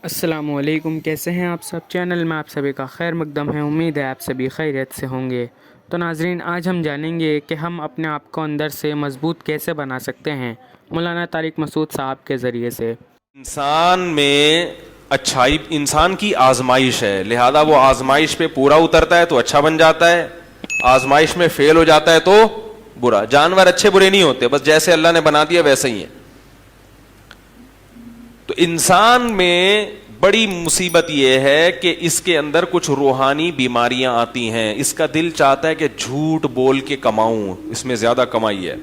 السلام علیکم، کیسے ہیں آپ سب؟ چینل میں آپ سبھی کا خیر مقدم ہے۔ امید ہے آپ سبھی خیریت سے ہوں گے۔ تو ناظرین، آج ہم جانیں گے کہ ہم اپنے آپ کو اندر سے مضبوط کیسے بنا سکتے ہیں، مولانا طارق مسعود صاحب کے ذریعے سے۔ انسان میں اچھائی انسان کی آزمائش ہے، لہذا وہ آزمائش پہ پورا اترتا ہے تو اچھا بن جاتا ہے، آزمائش میں فیل ہو جاتا ہے تو برا۔ جانور اچھے برے نہیں ہوتے، بس جیسے اللہ نے بنا دیا ویسے ہی ہے۔ تو انسان میں بڑی مصیبت یہ ہے کہ اس کے اندر کچھ روحانی بیماریاں آتی ہیں۔ اس کا دل چاہتا ہے کہ جھوٹ بول کے کماؤں، اس میں زیادہ کمائی ہے۔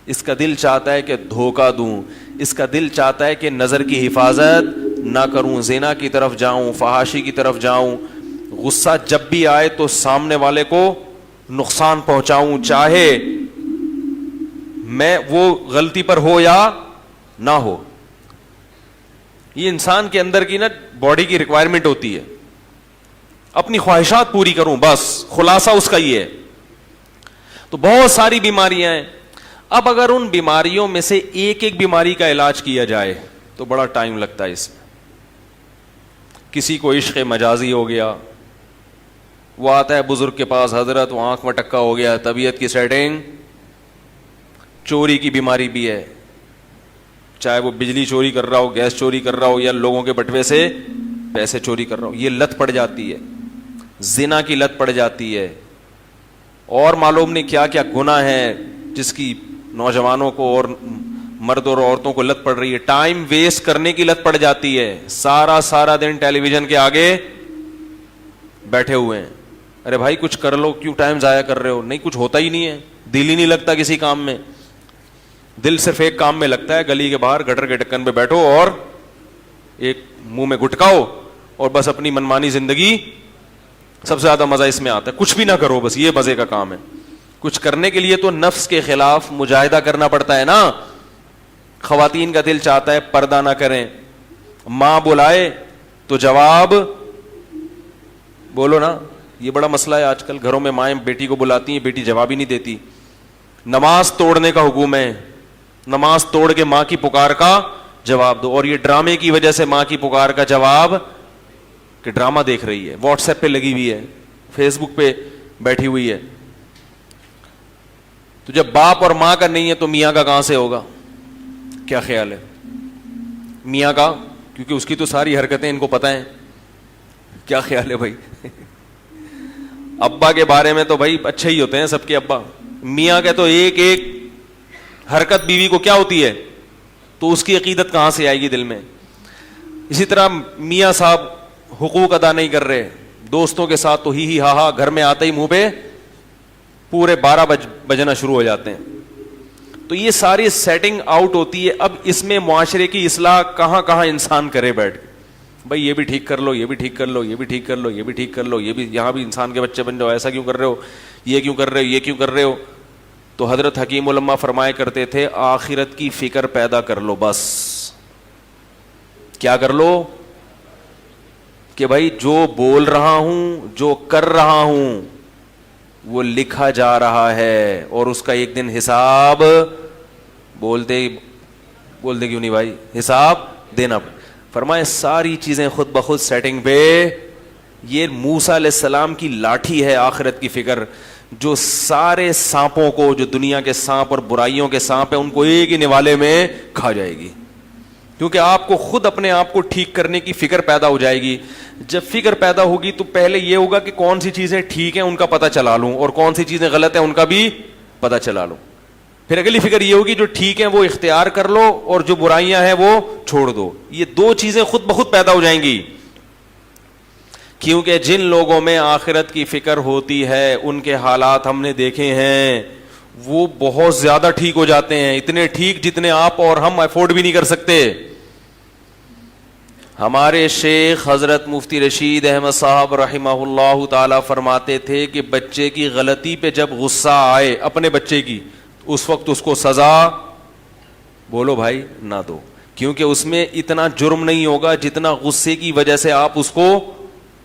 اس کا دل چاہتا ہے کہ دھوکہ دوں، اس کا دل چاہتا ہے کہ نظر کی حفاظت نہ کروں، زنا کی طرف جاؤں، فحاشی کی طرف جاؤں۔ غصہ جب بھی آئے تو سامنے والے کو نقصان پہنچاؤں، چاہے میں وہ غلطی پر ہو یا نہ ہو۔ یہ انسان کے اندر کی نا باڈی کی ریکوائرمنٹ ہوتی ہے، اپنی خواہشات پوری کروں، بس خلاصہ اس کا یہ ہے۔ تو بہت ساری بیماریاں ہیں۔ اب اگر ان بیماریوں میں سے ایک ایک بیماری کا علاج کیا جائے تو بڑا ٹائم لگتا ہے اس میں۔ کسی کو عشق مجازی ہو گیا، وہ آتا ہے بزرگ کے پاس، حضرت وہ آنکھ میں ٹکا ہو گیا، طبیعت کی سیٹنگ۔ چوری کی بیماری بھی ہے، چاہے وہ بجلی چوری کر رہا ہو، گیس چوری کر رہا ہو، یا لوگوں کے بٹوے سے پیسے چوری کر رہا ہو، یہ لت پڑ جاتی ہے۔ زنا کی لت پڑ جاتی ہے، اور معلوم نہیں کیا کیا گناہ ہے جس کی نوجوانوں کو اور مرد اور عورتوں کو لت پڑ رہی ہے۔ ٹائم ویسٹ کرنے کی لت پڑ جاتی ہے، سارا دن ٹیلی ویژن کے آگے بیٹھے ہوئے ہیں۔ ارے بھائی کچھ کر لو، کیوں ٹائم ضائع کر رہے ہو؟ نہیں، کچھ ہوتا ہی نہیں ہے، دل ہی نہیں لگتا کسی کام میں۔ دل صرف ایک کام میں لگتا ہے، گلی کے باہر گٹر کے ڈھکن پہ بیٹھو اور ایک منہ میں گٹکاؤ اور بس اپنی منمانی زندگی۔ سب سے زیادہ مزہ اس میں آتا ہے، کچھ بھی نہ کرو، بس یہ مزے کا کام ہے۔ کچھ کرنے کے لیے تو نفس کے خلاف مجاہدہ کرنا پڑتا ہے نا۔ خواتین کا دل چاہتا ہے پردہ نہ کریں، ماں بلائے تو جواب بولو نا۔ یہ بڑا مسئلہ ہے آج کل، گھروں میں مائیں بیٹی کو بلاتی ہیں، بیٹی جواب ہی نہیں دیتی۔ نماز توڑنے کا حکم ہے، نماز توڑ کے ماں کی پکار کا جواب دو۔ اور یہ ڈرامے کی وجہ سے ماں کی پکار کا جواب کہ ڈرامہ دیکھ رہی ہے، واٹس ایپ پہ لگی ہوئی ہے، فیس بک پہ بیٹھی ہوئی ہے۔ تو جب باپ اور ماں کا نہیں ہے تو میاں کا کہاں سے ہوگا؟ کیا خیال ہے میاں کا؟ کیونکہ اس کی تو ساری حرکتیں ان کو پتہ ہیں۔ کیا خیال ہے بھائی؟ ابا کے بارے میں تو بھائی اچھے ہی ہوتے ہیں سب کے ابا، میاں کے تو ایک ایک حرکت بیوی کو کیا ہوتی ہے، تو اس کی عقیدت کہاں سے آئے گی دل میں؟ اسی طرح میاں صاحب حقوق ادا نہیں کر رہے، دوستوں کے ساتھ تو ہی ہا ہا، گھر میں آتے ہی منہ پہ پورے 12 بجنا شروع ہو جاتے ہیں۔ تو یہ ساری سیٹنگ آؤٹ ہوتی ہے۔ اب اس میں معاشرے کی اصلاح کہاں کہاں انسان کرے بیٹھ کے، بھائی یہ بھی ٹھیک کر لو، یہ بھی ٹھیک کر لو، یہ بھی ٹھیک کر لو، یہ بھی ٹھیک کر لو، یہ بھی یہاں بھی انسان کے بچے بن جاؤ، ایسا کیوں کر رہے ہو، یہ کیوں کر رہے ہو، یہ کیوں کر رہے ہو۔ تو حضرت حکیم علماء فرمایا کرتے تھے آخرت کی فکر پیدا کر لو، بس کیا کر لو کہ بھائی جو بول رہا ہوں، جو کر رہا ہوں وہ لکھا جا رہا ہے، اور اس کا ایک دن حساب بولتے کیوں نہیں بھائی، حساب دینا۔ فرمائے ساری چیزیں خود بخود سیٹنگ پہ۔ یہ موسیٰ علیہ السلام کی لاٹھی ہے آخرت کی فکر، جو سارے سانپوں کو، جو دنیا کے سانپ اور برائیوں کے سانپ ہیں، ان کو ایک ہی نوالے میں کھا جائے گی۔ کیونکہ آپ کو خود اپنے آپ کو ٹھیک کرنے کی فکر پیدا ہو جائے گی۔ جب فکر پیدا ہوگی تو پہلے یہ ہوگا کہ کون سی چیزیں ٹھیک ہیں ان کا پتہ چلا لوں، اور کون سی چیزیں غلط ہیں ان کا بھی پتہ چلا لوں۔ پھر اگلی فکر یہ ہوگی جو ٹھیک ہیں وہ اختیار کر لو، اور جو برائیاں ہیں وہ چھوڑ دو۔ یہ دو چیزیں خود بخود پیدا ہو جائیں گی۔ کیونکہ جن لوگوں میں آخرت کی فکر ہوتی ہے ان کے حالات ہم نے دیکھے ہیں، وہ بہت زیادہ ٹھیک ہو جاتے ہیں، اتنے ٹھیک جتنے آپ اور ہم افورڈ بھی نہیں کر سکتے۔ ہمارے شیخ حضرت مفتی رشید احمد صاحب رحمہ اللہ تعالی فرماتے تھے کہ بچے کی غلطی پہ جب غصہ آئے، اپنے بچے کی، اس وقت اس کو سزا بولو بھائی نہ دو، کیونکہ اس میں اتنا جرم نہیں ہوگا جتنا غصے کی وجہ سے آپ اس کو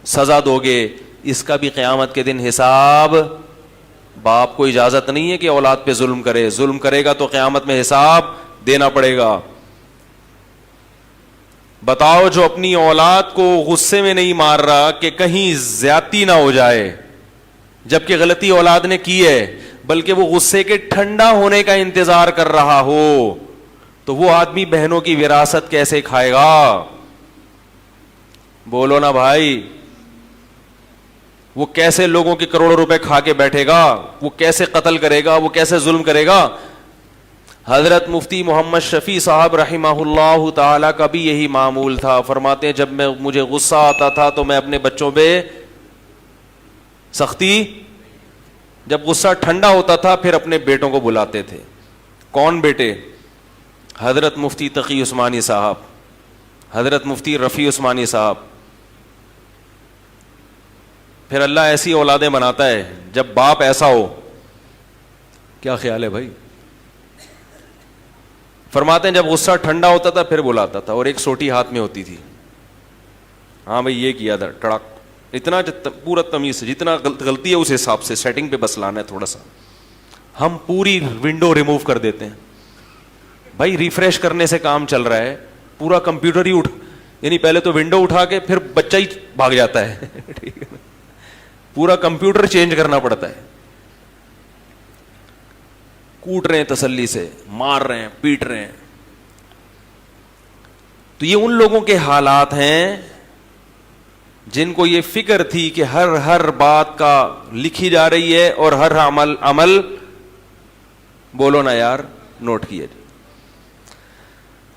سزا دو گے۔ اس کا بھی قیامت کے دن حساب۔ باپ کو اجازت نہیں ہے کہ اولاد پہ ظلم کرے، ظلم کرے گا تو قیامت میں حساب دینا پڑے گا۔ بتاؤ جو اپنی اولاد کو غصے میں نہیں مار رہا کہ کہیں زیادتی نہ ہو جائے، جبکہ غلطی اولاد نے کی ہے، بلکہ وہ غصے کے ٹھنڈا ہونے کا انتظار کر رہا ہو، تو وہ آدمی بہنوں کی وراثت کیسے کھائے گا؟ بولو نا بھائی، وہ کیسے لوگوں کے کروڑوں روپے کھا کے بیٹھے گا؟ وہ کیسے قتل کرے گا؟ وہ کیسے ظلم کرے گا؟ حضرت مفتی محمد شفیع صاحب رحمہ اللہ تعالی کا بھی یہی معمول تھا. فرماتے ہیں جب مجھے غصہ آتا تھا تو میں اپنے بچوں پہ سختی، جب غصہ ٹھنڈا ہوتا تھا پھر اپنے بیٹوں کو بلاتے تھے. کون بیٹے؟ حضرت مفتی تقی عثمانی صاحب، حضرت مفتی رفیع عثمانی صاحب. پھر اللہ ایسی اولادیں بناتا ہے جب باپ ایسا ہو. کیا خیال ہے بھائی؟ فرماتے ہیں جب غصہ ٹھنڈا ہوتا تھا پھر بلاتا تھا، اور ایک سوٹی ہاتھ میں ہوتی تھی. ہاں بھائی یہ کیا تھا، ٹڑک، اتنا پورا تمیز، جتنا غلطی ہے اس حساب سے سیٹنگ پہ بس لانا ہے تھوڑا سا. ہم پوری ونڈو ریموو کر دیتے ہیں بھائی، ریفریش کرنے سے کام چل رہا ہے. پورا کمپیوٹر ہی یعنی پہلے تو ونڈو اٹھا کے پھر بچہ ہی بھاگ جاتا ہے ٹھیک ہے نا، پورا کمپیوٹر چینج کرنا پڑتا ہے. کوٹ رہے ہیں تسلی سے، مار رہے ہیں، پیٹ رہے ہیں. تو یہ ان لوگوں کے حالات ہیں جن کو یہ فکر تھی کہ ہر بات کا لکھی جا رہی ہے اور ہر عمل بولو نا یار نوٹ کیے.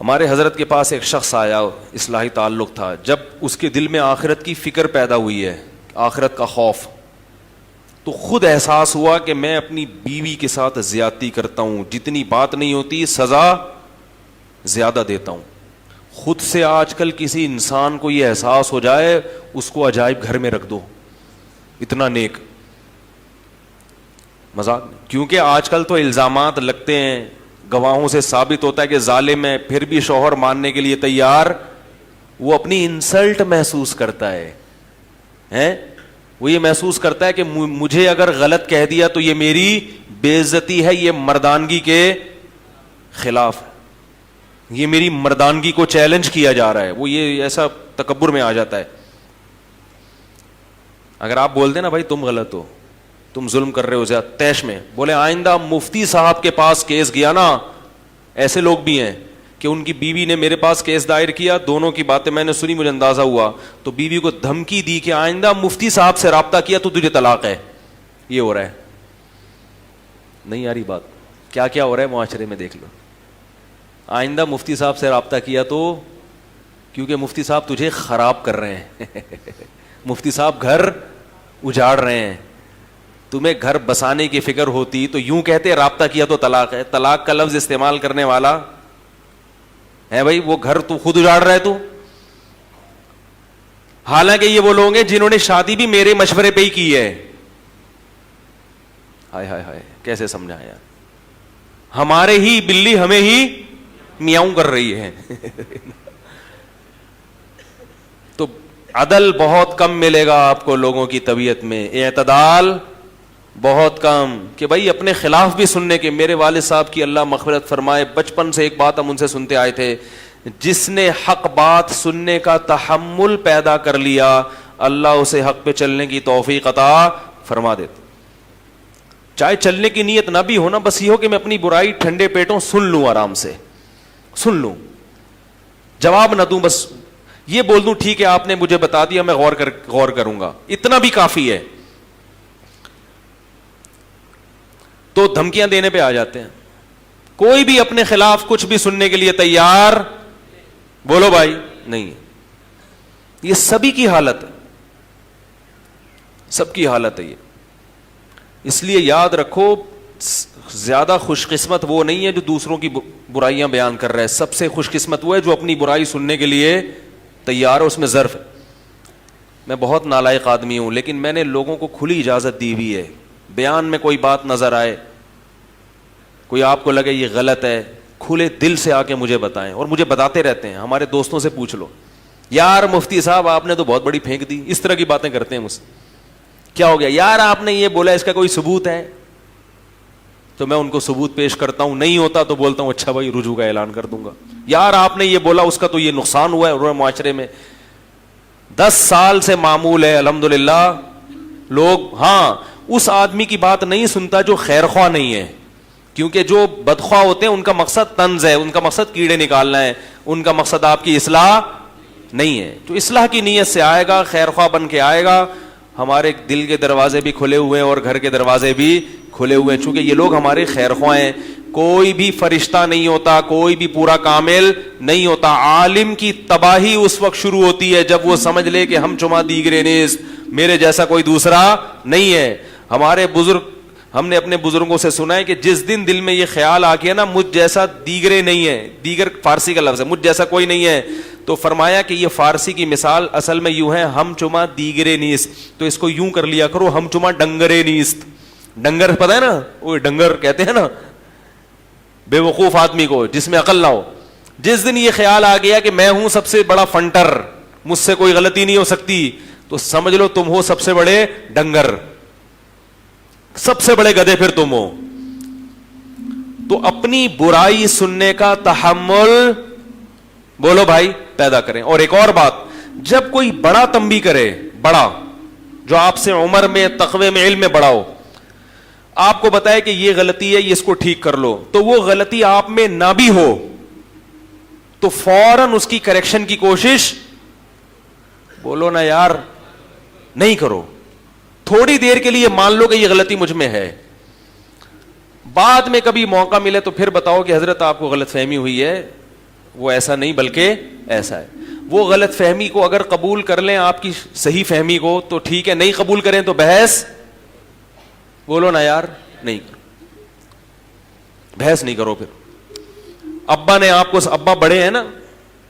ہمارے حضرت کے پاس ایک شخص آیا، اصلاحی تعلق تھا. جب اس کے دل میں آخرت کی فکر پیدا ہوئی ہے، آخرت کا خوف، تو خود احساس ہوا کہ میں اپنی بیوی کے ساتھ زیادتی کرتا ہوں، جتنی بات نہیں ہوتی سزا زیادہ دیتا ہوں. خود سے آج کل کسی انسان کو یہ احساس ہو جائے، اس کو عجائب گھر میں رکھ دو، اتنا نیک. مذاق نہیں، کیونکہ آج کل تو الزامات لگتے ہیں، گواہوں سے ثابت ہوتا ہے کہ ظالم ہے، پھر بھی شوہر ماننے کے لیے تیار. وہ اپنی انسلٹ محسوس کرتا ہے، وہ یہ محسوس کرتا ہے کہ مجھے اگر غلط کہہ دیا تو یہ میری بے عزتی ہے، یہ مردانگی کے خلاف ہے، یہ میری مردانگی کو چیلنج کیا جا رہا ہے. وہ یہ ایسا تکبر میں آ جاتا ہے. اگر آپ بول دیں نا بھائی تم غلط ہو، تم ظلم کر رہے ہو زیادہ، تیش میں بولے آئندہ مفتی صاحب کے پاس کیس گیا نا، ایسے لوگ بھی ہیں کہ ان کی بیوی نے میرے پاس کیس دائر کیا، دونوں کی باتیں میں نے سنی، مجھے اندازہ ہوا، تو بیوی کو دھمکی دی کہ آئندہ مفتی صاحب سے رابطہ کیا تو تجھے طلاق ہے. یہ ہو رہا ہے. نہیں آ رہی بات؟ کیا کیا ہو رہا ہے معاشرے میں دیکھ لو. آئندہ مفتی صاحب سے رابطہ کیا تو، کیونکہ مفتی صاحب تجھے خراب کر رہے ہیں مفتی صاحب گھر اجاڑ رہے ہیں. تمہیں گھر بسانے کی فکر ہوتی تو یوں کہتے رابطہ کیا تو طلاق ہے. طلاق کا لفظ استعمال کرنے والا ہے بھائی، وہ گھر تو خود اجاڑ رہا ہے تو. حالانکہ یہ وہ لوگ ہیں جنہوں نے شادی بھی میرے مشورے پہ ہی کی ہے. ہائے ہائے ہائے کیسے سمجھایا، ہمارے ہی بلی ہمیں ہی میاؤں کر رہی ہے تو عدل بہت کم ملے گا آپ کو لوگوں کی طبیعت میں، اعتدال بہت کم. کہ بھائی اپنے خلاف بھی سننے کے. میرے والد صاحب کی اللہ مغفرت فرمائے، بچپن سے ایک بات ہم ان سے سنتے آئے تھے، جس نے حق بات سننے کا تحمل پیدا کر لیا اللہ اسے حق پہ چلنے کی توفیق عطا فرما دیتے. چاہے چلنے کی نیت نہ بھی ہو نا، بس یہ ہو کہ میں اپنی برائی ٹھنڈے پیٹوں سن لوں، آرام سے سن لوں، جواب نہ دوں، بس یہ بول دوں ٹھیک ہے آپ نے مجھے بتا دیا، میں غور کروں گا، اتنا بھی کافی ہے. تو دھمکیاں دینے پہ آ جاتے ہیں. کوئی بھی اپنے خلاف کچھ بھی سننے کے لیے تیار بولو بھائی نہیں. یہ سبھی کی حالت ہے، سب کی حالت ہے یہ. اس لیے یاد رکھو، زیادہ خوش قسمت وہ نہیں ہے جو دوسروں کی برائیاں بیان کر رہا ہے، سب سے خوش قسمت وہ ہے جو اپنی برائی سننے کے لیے تیار ہے. اس میں ظرف ہے. میں بہت نالائق آدمی ہوں، لیکن میں نے لوگوں کو کھلی اجازت دی ہوئی ہے. بیان میں کوئی بات نظر آئے، کوئی آپ کو لگے یہ غلط ہے، کھلے دل سے آ کے مجھے بتائیں، اور مجھے بتاتے رہتے ہیں. ہمارے دوستوں سے پوچھ لو، یار مفتی صاحب آپ نے تو بہت بڑی پھینک دی، اس طرح کی باتیں کرتے ہیں مجھ سے. کیا ہو گیا یار، آپ نے یہ بولا، اس کا کوئی ثبوت ہے؟ تو میں ان کو ثبوت پیش کرتا ہوں, نہیں ہوتا تو بولتا ہوں اچھا بھائی رجوع کا اعلان کر دوں گا. یار آپ نے یہ بولا, اس کا تو یہ نقصان ہوا ہے معاشرے میں. 10 سال سے معمول ہے الحمدللہ. لوگ ہاں اس آدمی کی بات نہیں سنتا جو خیر خواہ نہیں ہے, کیونکہ جو بدخواہ ہوتے ہیں ان کا مقصد طنز ہے, ان کا مقصد کیڑے نکالنا ہے, ان کا مقصد آپ کی اصلاح نہیں ہے. جو اصلاح کی نیت سے آئے گا, خیر خواہ بن کے آئے گا, ہمارے دل کے دروازے بھی کھلے ہوئے ہیں اور گھر کے دروازے بھی کھلے ہوئے ہیں, چونکہ یہ لوگ ہمارے خیر خواہ ہیں. کوئی بھی فرشتہ نہیں ہوتا, کوئی بھی پورا کامل نہیں ہوتا. عالم کی تباہی اس وقت شروع ہوتی ہے جب وہ سمجھ لے کہ ہم چما دیگرے نیست, میرے جیسا کوئی دوسرا نہیں ہے. ہمارے بزرگ, ہم نے اپنے بزرگوں سے سنا ہے کہ جس دن دل میں یہ خیال آ گیا نا مجھ جیسا دیگرے نہیں ہے, دیگر فارسی کا لفظ ہے, مجھ جیسا کوئی نہیں ہے, تو فرمایا کہ یہ فارسی کی مثال اصل میں یوں ہے, ہم چما دیگرے نیست. تو اس کو یوں کر لیا کرو, ہم چما ڈنگرے نیست. ڈنگر پتہ ہے نا, وہ ڈنگر کہتے ہیں نا بے وقوف آدمی کو جس میں عقل نہ ہو. جس دن یہ خیال آ گیا کہ میں ہوں سب سے بڑا فنٹر, مجھ سے کوئی غلطی نہیں ہو سکتی, تو سمجھ لو تم ہو سب سے بڑے ڈنگر, سب سے بڑے گدھے پھر تم ہو. تو اپنی برائی سننے کا تحمل بولو بھائی پیدا کریں. اور ایک اور بات, جب کوئی بڑا تنبیہ کرے, بڑا جو آپ سے عمر میں, تقوی میں, علم میں بڑا ہو, آپ کو بتائے کہ یہ غلطی ہے, یہ اس کو ٹھیک کر لو, تو وہ غلطی آپ میں نہ بھی ہو تو فوراً اس کی کریکشن کی کوشش, بولو نا یار, نہیں کرو. تھوڑی دیر کے لیے مان لو کہ یہ غلطی مجھ میں ہے, بعد میں کبھی موقع ملے تو پھر بتاؤ کہ حضرت آپ کو غلط فہمی ہوئی ہے, وہ ایسا نہیں بلکہ ایسا ہے. وہ غلط فہمی کو اگر قبول کر لیں آپ کی صحیح فہمی کو تو ٹھیک ہے, نہیں قبول کریں تو بحث, بولو نا یار, نہیں کرو, بحث نہیں کرو. پھر ابا نے آپ کو, ابا بڑے ہیں نا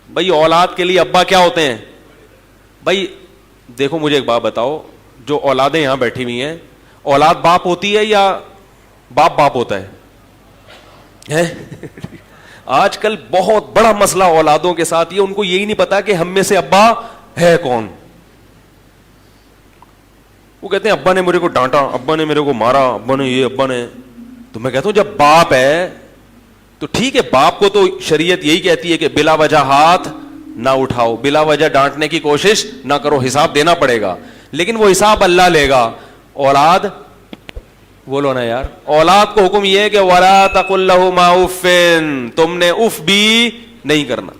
بھائی, اولاد کے لیے ابا کیا ہوتے ہیں بھائی. دیکھو مجھے ایک بات بتاؤ, جو اولادیں یہاں بیٹھی ہوئی ہیں, اولاد باپ ہوتی ہے یا باپ باپ ہوتا ہے؟ آج کل بہت بڑا مسئلہ اولادوں کے ساتھ یہ, ان کو یہی نہیں پتا کہ ہم میں سے ابا ہے کون. وہ کہتے ہیں ابا نے میرے کو ڈانٹا, ابا نے میرے کو مارا, ابا نے یہ, ابا نے. تو میں کہتا ہوں جب باپ ہے تو ٹھیک ہے, باپ کو تو شریعت یہی کہتی ہے کہ بلا وجہ ہاتھ نہ اٹھاؤ, بلا وجہ ڈانٹنے کی کوشش نہ کرو, حساب دینا پڑے گا, لیکن وہ حساب اللہ لے گا. اولاد, بولو نا یار, اولاد کو حکم یہ ہے کہ وَلَا تَقُلْ لَهُمَا اُفٍّ, تم نے اف بھی نہیں کرنا.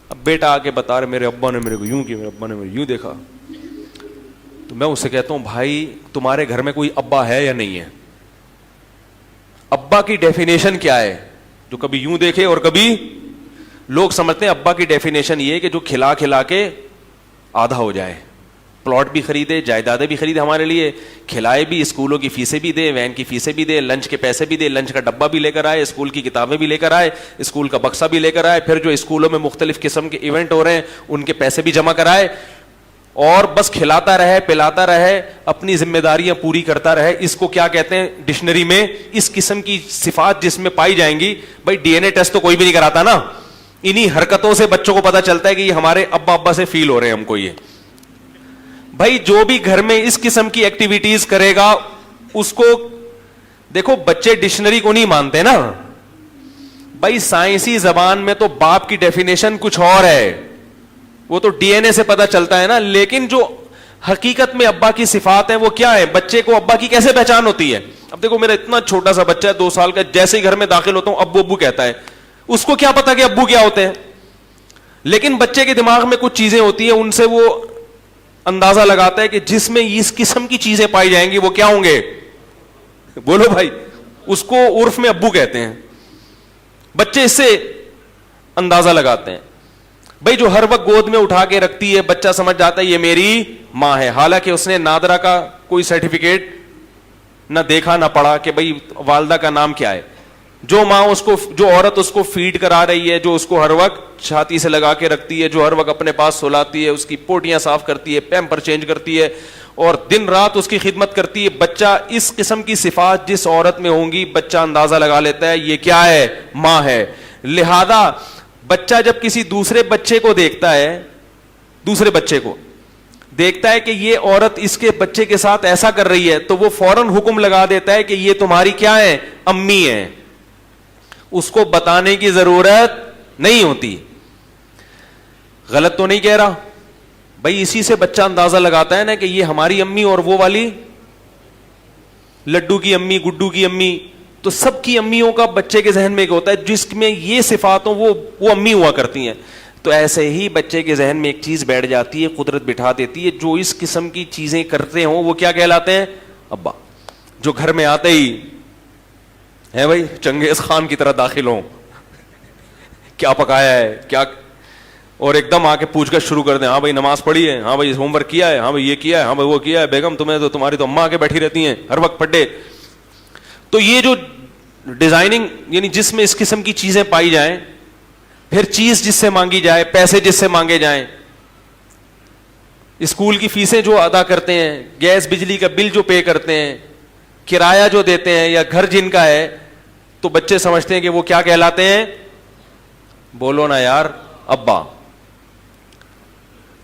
اب بیٹا آ کے بتا رہے میرے ابا نے میرے کو یوں کیا, میرے ابا نے مجھے یوں دیکھا, تو میں اس سے کہتا ہوں بھائی تمہارے گھر میں کوئی ابا ہے یا نہیں ہے؟ ابا کی ڈیفینیشن کیا ہے؟ جو کبھی یوں دیکھے اور کبھی, لوگ سمجھتے ہیں ابا کی ڈیفینیشن یہ کہ جو کھلا کھلا کے آدھا ہو جائے, پلاٹ بھی خریدے, جائیدادیں بھی خریدے ہمارے لیے, کھلائے بھی, اسکولوں کی فیسیں بھی دے, وین کی فیسیں بھی دے, لنچ کے پیسے بھی دے, لنچ کا ڈبہ بھی لے کر آئے, اسکول کی کتابیں بھی لے کر آئے, اسکول کا بکسا بھی لے کر آئے, پھر جو اسکولوں میں مختلف قسم کے ایونٹ ہو رہے ہیں ان کے پیسے بھی جمع کرائے, اور بس کھلاتا رہے, پلاتا رہے, اپنی ذمہ داریاں پوری کرتا رہے. اس کو کیا کہتے ہیں ڈکشنری میں؟ اس قسم کی صفات جس میں پائی جائیں گی. بھائی ڈی این اے ٹیسٹ تو کوئی بھی نہیں کراتا نا, انہی حرکتوں سے بچوں کو پتا چلتا ہے کہ یہ ہمارے ابا ابا سے فیل ہو رہے ہیں ہم کو. یہ بھائی جو بھی گھر میں اس قسم کی ایکٹیویٹیز کرے گا اس کو, دیکھو بچے ڈکشنری کو نہیں مانتے نا بھائی, سائنسی زبان میں تو باپ کی ڈیفینیشن کچھ اور ہے, وہ تو ڈی این اے سے پتا چلتا ہے نا, لیکن جو حقیقت میں ابا کی صفات ہیں وہ کیا ہے؟ بچے کو ابا کی کیسے پہچان ہوتی ہے؟ اب دیکھو میرا اتنا چھوٹا سا بچہ ہے 2 سال کا, جیسے ہی گھر میں داخل ہوتا ہوں ابو ابو کہتا ہے, اس کو کیا پتا کہ ابو کیا ہوتے ہیں؟ لیکن بچے کے دماغ میں کچھ چیزیں ہوتی ہیں, ان سے وہ اندازہ لگاتا ہے کہ جس میں اس قسم کی چیزیں پائی جائیں گی وہ کیا ہوں گے, بولو بھائی, اس کو عرف میں ابو کہتے ہیں. بچے اس سے اندازہ لگاتے ہیں. بھائی جو ہر وقت گود میں اٹھا کے رکھتی ہے, بچہ سمجھ جاتا ہے یہ میری ماں ہے, حالانکہ اس نے نادرا کا کوئی سرٹیفکیٹ نہ دیکھا نہ پڑھا کہ بھائی والدہ کا نام کیا ہے. جو ماں اس کو, جو عورت اس کو فیڈ کرا رہی ہے, جو اس کو ہر وقت چھاتی سے لگا کے رکھتی ہے, جو ہر وقت اپنے پاس سلاتی ہے, اس کی پوٹیاں صاف کرتی ہے, پیمپر چینج کرتی ہے اور دن رات اس کی خدمت کرتی ہے, بچہ اس قسم کی صفات جس عورت میں ہوں گی بچہ اندازہ لگا لیتا ہے یہ کیا ہے, ماں ہے. لہذا بچہ جب کسی دوسرے بچے کو دیکھتا ہے, دوسرے بچے کو دیکھتا ہے کہ یہ عورت اس کے بچے کے ساتھ ایسا کر رہی ہے, تو وہ فوراً حکم لگا دیتا ہے کہ یہ تمہاری کیا ہے, امی ہیں, اس کو بتانے کی ضرورت نہیں ہوتی. غلط تو نہیں کہہ رہا بھائی, اسی سے بچہ اندازہ لگاتا ہے نا کہ یہ ہماری امی اور وہ والی لڈو کی امی, گڈو کی امی. تو سب کی امیوں کا بچے کے ذہن میں ایک ہوتا ہے جس میں یہ صفات ہوں وہ امی ہوا کرتی ہیں. تو ایسے ہی بچے کے ذہن میں ایک چیز بیٹھ جاتی ہے, قدرت بٹھا دیتی ہے, جو اس قسم کی چیزیں کرتے ہوں وہ کیا کہلاتے ہیں؟ ابا. جو گھر میں آتے ہی ہے بھائی چنگیز خان کی طرح داخل ہوں, کیا پکایا ہے کیا, اور ایک دم آ کے پوچھ کر شروع کر دیں, ہاں بھائی نماز پڑھی ہے, ہاں بھائی ہوم ورک کیا ہے, ہاں بھائی یہ کیا ہے, ہاں بھائی وہ کیا ہے, بیگم تمہیں تو تمہاری تو اماں آ کے بیٹھی رہتی ہیں ہر وقت پڑھے. تو یہ جو ڈیزائننگ یعنی جس میں اس قسم کی چیزیں پائی جائیں, پھر چیز جس سے مانگی جائے, پیسے جس سے مانگے جائیں, اسکول کی فیسیں جو ادا کرتے ہیں, گیس بجلی کا بل جو پے کرتے ہیں, کرایہ جو دیتے ہیں, یا گھر جن کا ہے, تو بچے سمجھتے ہیں کہ وہ کیا کہلاتے ہیں؟ بولو نا یار, ابا.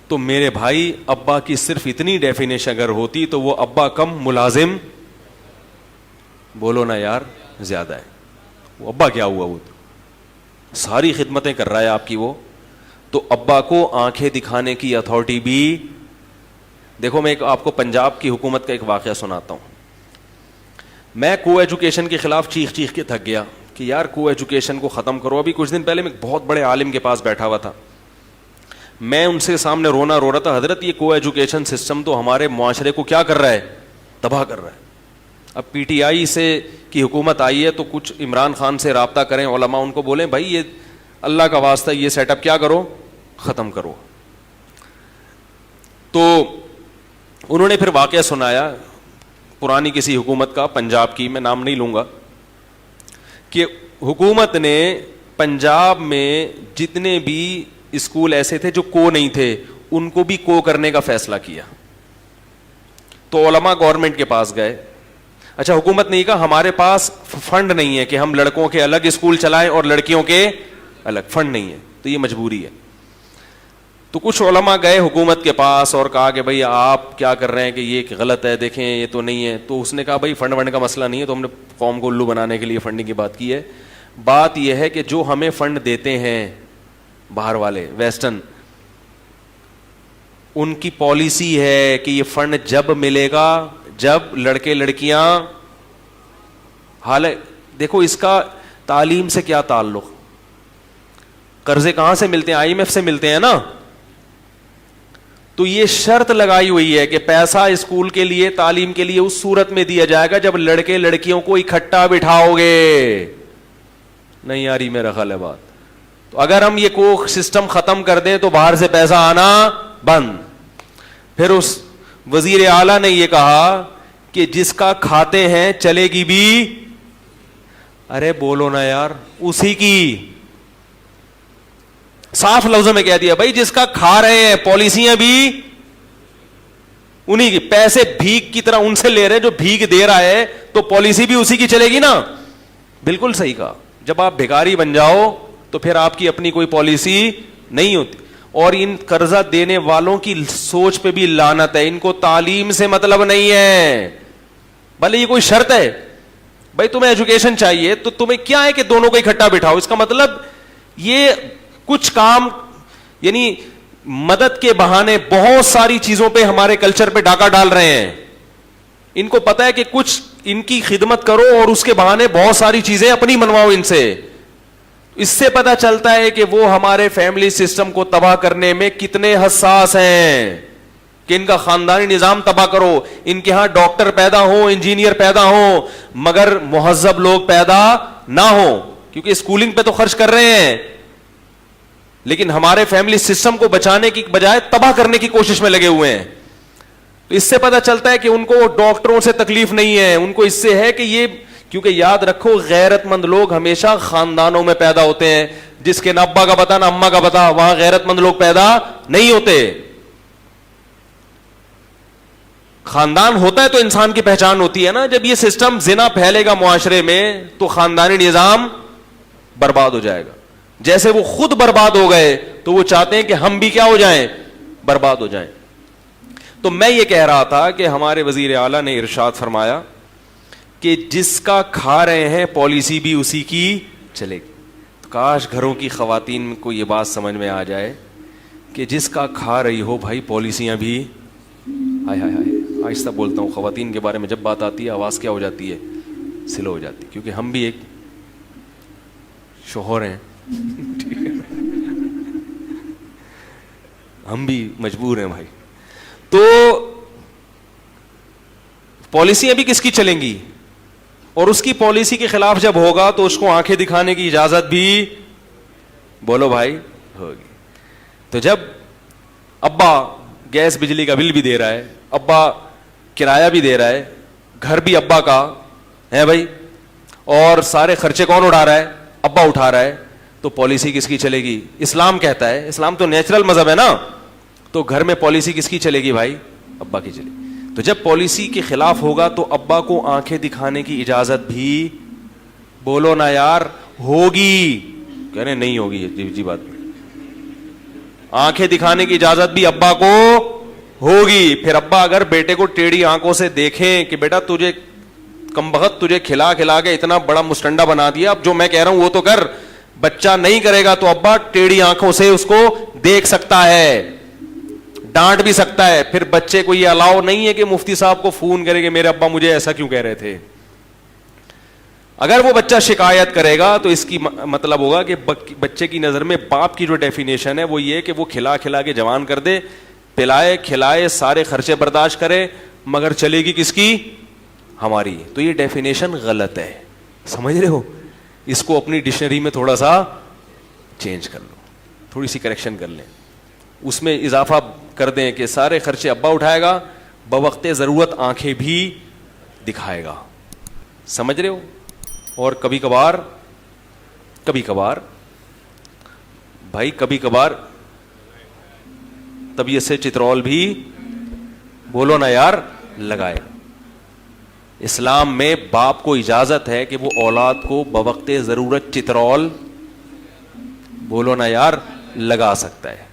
تو میرے بھائی ابا کی صرف اتنی ڈیفینیشن اگر ہوتی تو وہ ابا کم ملازم, بولو نا یار, زیادہ ہے. وہ ابا کیا ہوا, وہ ساری خدمتیں کر رہا ہے آپ کی وہ. تو ابا کو آنکھیں دکھانے کی اتھارٹی بھی. دیکھو میں آپ کو پنجاب کی حکومت کا ایک واقعہ سناتا ہوں. میں کو ایجوکیشن کے خلاف چیخ چیخ کے تھک گیا کہ یار کو ایجوکیشن کو ختم کرو. ابھی کچھ دن پہلے میں ایک بہت بڑے عالم کے پاس بیٹھا ہوا تھا, میں ان سے سامنے رونا رو رہا تھا, حضرت یہ کو ایجوکیشن سسٹم تو ہمارے معاشرے کو کیا کر رہا ہے؟ تباہ کر رہا ہے. اب پی ٹی آئی سے کی حکومت آئی ہے تو کچھ عمران خان سے رابطہ کریں علماء, ان کو بولیں بھائی یہ اللہ کا واسطہ یہ سیٹ اپ کیا کرو, ختم کرو. تو انہوں نے پھر واقعہ سنایا پرانی کسی حکومت کا, پنجاب کی, میں نام نہیں لوں گا, کہ حکومت نے پنجاب میں جتنے بھی اسکول ایسے تھے جو کو نہیں تھے ان کو بھی کو کرنے کا فیصلہ کیا. تو علماء گورنمنٹ کے پاس گئے. اچھا حکومت نے کہا ہمارے پاس فنڈ نہیں ہے کہ ہم لڑکوں کے الگ اسکول چلائیں اور لڑکیوں کے الگ, فنڈ نہیں ہے تو یہ مجبوری ہے. تو کچھ علماء گئے حکومت کے پاس اور کہا کہ بھئی آپ کیا کر رہے ہیں کہ یہ غلط ہے, دیکھیں یہ تو نہیں ہے. تو اس نے کہا بھئی فنڈ ونڈ کا مسئلہ نہیں ہے, تو ہم نے قوم کو الو بنانے کے لیے فنڈنگ کی بات کی ہے. بات یہ ہے کہ جو ہمیں فنڈ دیتے ہیں باہر والے ویسٹرن, ان کی پالیسی ہے کہ یہ فنڈ جب ملے گا جب لڑکے لڑکیاں, حالانکہ دیکھو اس کا تعلیم سے کیا تعلق, قرضے کہاں سے ملتے ہیں؟ آئی ایم ایف سے ملتے ہیں نا. تو یہ شرط لگائی ہوئی ہے کہ پیسہ اسکول کے لیے, تعلیم کے لیے اس صورت میں دیا جائے گا جب لڑکے لڑکیوں کو اکٹھا بٹھاؤ گے. نہیں آ رہی میرا خیال ہے بات. تو اگر ہم یہ کو سسٹم ختم کر دیں تو باہر سے پیسہ آنا بند. پھر اس وزیر اعلیٰ نے یہ کہا کہ جس کا کھاتے ہیں چلے گی بھی, ارے بولو نا یار, اسی کی. صاف لفظوں میں کہہ دیا بھائی جس کا کھا رہے ہیں پالیسیاں بھی انہی کی, پیسے بھیک کی طرح ان سے لے رہے جو بھیک دے رہا ہے, تو پالیسی بھی اسی کی چلے گی نا. بالکل صحیح کہا. جب آپ بھکاری بن جاؤ تو پھر آپ کی اپنی کوئی پالیسی نہیں ہوتی. اور ان قرضہ دینے والوں کی سوچ پہ بھی لعنت ہے, ان کو تعلیم سے مطلب نہیں ہے. بھلے یہ کوئی شرط ہے بھائی تمہیں ایجوکیشن چاہیے تو تمہیں کیا ہے کہ دونوں کو اکٹھا بٹھاؤ. اس کا مطلب یہ کچھ کام یعنی مدد کے بہانے بہت ساری چیزوں پہ ہمارے کلچر پہ ڈاکہ ڈال رہے ہیں. ان کو پتا ہے کہ کچھ ان کی خدمت کرو اور اس کے بہانے بہت ساری چیزیں اپنی منواؤ ان سے. اس سے پتا چلتا ہے کہ وہ ہمارے فیملی سسٹم کو تباہ کرنے میں کتنے حساس ہیں کہ ان کا خاندانی نظام تباہ کرو. ان کے ہاں ڈاکٹر پیدا ہو, انجینئر پیدا ہو, مگر مہذب لوگ پیدا نہ ہو, کیونکہ اسکولنگ پہ تو خرچ کر رہے ہیں لیکن ہمارے فیملی سسٹم کو بچانے کی بجائے تباہ کرنے کی کوشش میں لگے ہوئے ہیں. اس سے پتا چلتا ہے کہ ان کو ڈاکٹروں سے تکلیف نہیں ہے, ان کو اس سے ہے کہ یہ, کیونکہ یاد رکھو غیرت مند لوگ ہمیشہ خاندانوں میں پیدا ہوتے ہیں. جس کے نہ ابا کا پتا نہ اما کا پتا, وہاں غیرت مند لوگ پیدا نہیں ہوتے. خاندان ہوتا ہے تو انسان کی پہچان ہوتی ہے نا. جب یہ سسٹم زنا پھیلے گا معاشرے میں تو خاندانی نظام برباد ہو جائے گا. جیسے وہ خود برباد ہو گئے تو وہ چاہتے ہیں کہ ہم بھی کیا ہو جائیں, برباد ہو جائیں. تو میں یہ کہہ رہا تھا کہ ہمارے وزیر اعلیٰ نے ارشاد فرمایا کہ جس کا کھا رہے ہیں پالیسی بھی اسی کی چلے گی. تو کاش گھروں کی خواتین کو یہ بات سمجھ میں آ جائے کہ جس کا کھا رہی ہو بھائی پالیسیاں بھی. ہائے ہائے ہائے, آہستہ بولتا ہوں, خواتین کے بارے میں جب بات آتی ہے آواز کیا ہو جاتی ہے, سلو ہو جاتی ہے, کیونکہ ہم بھی ایک شوہر ہیں, ہم بھی مجبور ہیں بھائی. تو پالیسیاں بھی کس کی چلیں گی, اور اس کی پالیسی کے خلاف جب ہوگا تو اس کو آنکھیں دکھانے کی اجازت بھی بولو بھائی ہوگی. تو جب ابا گیس بجلی کا بل بھی دے رہا ہے, ابا کرایہ بھی دے رہا ہے, گھر بھی ابا کا ہے بھائی, اور سارے خرچے کون اٹھا رہا ہے, ابا اٹھا رہا ہے, تو پالیسی کس کی چلے گی؟ اسلام کہتا ہے, اسلام تو نیچرل مذہب ہے نا, تو گھر میں پالیسی کس کی چلے گی بھائی؟ ابا کی چلے گی. تو جب پالیسی کے خلاف ہوگا تو ابا کو آنکھیں دکھانے کی اجازت بھی بولو نا یار ہوگی. کہہ رہے نہیں ہوگی, جی بات, آنکھیں دکھانے کی اجازت بھی ابا کو ہوگی. پھر ابا اگر بیٹے کو ٹیڑھی آنکھوں سے دیکھیں کہ بیٹا تجھے کم بخت تجھے کھلا کھلا کے اتنا بڑا مسٹنڈا بنا دیا, اب جو میں کہہ رہا ہوں وہ تو کر, بچہ نہیں کرے گا تو ابا ٹیڑھی آنکھوں سے اس کو دیکھ سکتا ہے, ڈانٹ بھی سکتا ہے. پھر بچے کو یہ الاؤ نہیں ہے کہ مفتی صاحب کو فون کرے کہ میرے ابا مجھے ایسا کیوں کہہ رہے تھے. اگر وہ بچہ شکایت کرے گا تو اس کی مطلب ہوگا کہ بچے کی نظر میں باپ کی جو ڈیفینیشن ہے وہ یہ کہ وہ کھلا کھلا کے جوان کر دے, پلائے کھلائے, سارے خرچے برداشت کرے, مگر چلے گی کس کی؟ ہماری. تو یہ ڈیفینیشن غلط ہے, سمجھ رہے ہو؟ اس کو اپنی ڈکشنری میں تھوڑا سا چینج کر لو, تھوڑی سی کریکشن کر لیں, اس میں اضافہ کر دیں کہ سارے خرچے ابا اٹھائے گا, بوقت ضرورت آنکھیں بھی دکھائے گا. سمجھ رہے ہو؟ اور کبھی کبھار بھائی کبھی کبھار طبیعت سے چترول بھی بولو نا یار لگائے. اسلام میں باپ کو اجازت ہے کہ وہ اولاد کو بوقت ضرورت چترول بولو نا یار لگا سکتا ہے,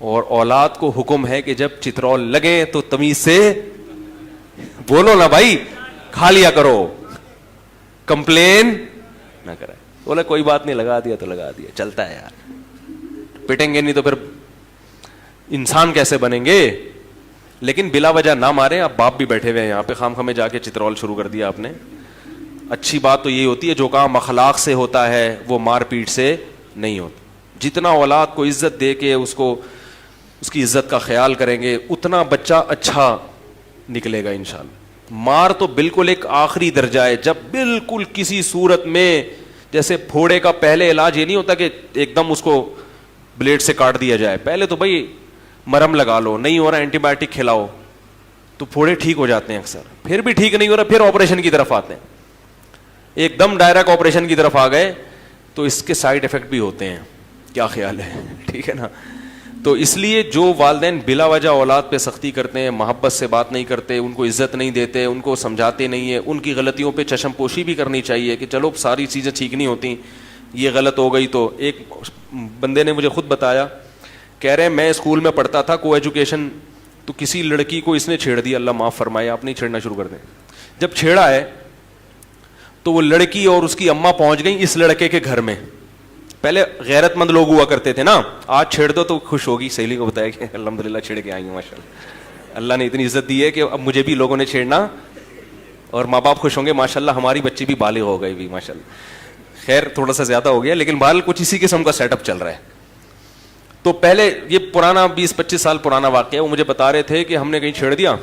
اور اولاد کو حکم ہے کہ جب چترول لگے تو تمیز سے بولو نا بھائی کھا لیا کرو, کمپلین نہ کرے. بولے کوئی بات نہیں, لگا دیا تو لگا دیا, چلتا ہے یار, پٹیں گے نہیں تو پھر انسان کیسے بنیں گے. لیکن بلا وجہ نہ مارے. آپ باپ بھی بیٹھے ہوئے ہیں یہاں پہ, خام خامے جا کے چترول شروع کر دیا آپ نے. اچھی بات تو یہ ہوتی ہے جو کام اخلاق سے ہوتا ہے وہ مار پیٹ سے نہیں ہوتا. جتنا اولاد کو عزت دے کے اس کو اس کی عزت کا خیال کریں گے اتنا بچہ اچھا نکلے گا انشاءاللہ. مار تو بالکل ایک آخری درجہ ہے, جب بالکل کسی صورت میں, جیسے پھوڑے کا پہلے علاج یہ نہیں ہوتا کہ ایک دم اس کو بلیڈ سے کاٹ دیا جائے, پہلے تو بھائی مرہم لگا لو, نہیں ہو رہا اینٹی بایوٹک کھلاؤ تو پھوڑے ٹھیک ہو جاتے ہیں اکثر. پھر بھی ٹھیک نہیں ہو رہا پھر آپریشن کی طرف آتے ہیں. ایک دم ڈائریکٹ آپریشن کی طرف آ گئے تو اس کے سائڈ افیکٹ بھی ہوتے ہیں. کیا خیال ہے؟ ٹھیک ہے نا. تو اس لیے جو والدین بلا وجہ اولاد پہ سختی کرتے ہیں, محبت سے بات نہیں کرتے, ان کو عزت نہیں دیتے, ان کو سمجھاتے نہیں ہیں, ان کی غلطیوں پہ چشم پوشی بھی کرنی چاہیے کہ چلو ساری چیزیں ٹھیک نہیں ہوتی, یہ غلط ہو گئی. تو ایک بندے نے مجھے خود بتایا, کہہ رہے ہیں میں اسکول میں پڑھتا تھا کو ایجوکیشن, تو کسی لڑکی کو اس نے چھیڑ دیا, اللہ معاف فرمائے, آپ نہیں چھیڑنا شروع کر دیں. جب چھیڑا ہے تو وہ لڑکی اور اس کی اماں پہنچ گئیں اس لڑکے کے گھر میں. پہلے غیرت مند لوگ ہوا کرتے تھے نا, آج چھیڑ دو تو خوش ہوگی. سہیلی کو بتایا کہ الحمدللہ چھیڑ کے آئی ہیں, ماشاء اللہ, اللہ نے اتنی عزت دی ہے کہ اب مجھے بھی لوگوں نے چھیڑنا, اور ماں باپ خوش ہوں گے ماشاء اللہ, ہماری بچی بھی بالغ ہو گئی بھی ماشاء اللہ. خیر تھوڑا سا زیادہ ہو گیا, لیکن بہرحال کچھ اسی قسم کا سیٹ اپ چل رہا ہے. تو پہلے یہ پرانا 20-25 سال پرانا واقعہ ہے, وہ مجھے بتا رہے تھے کہ ہم نے کہیں چھیڑ دیا,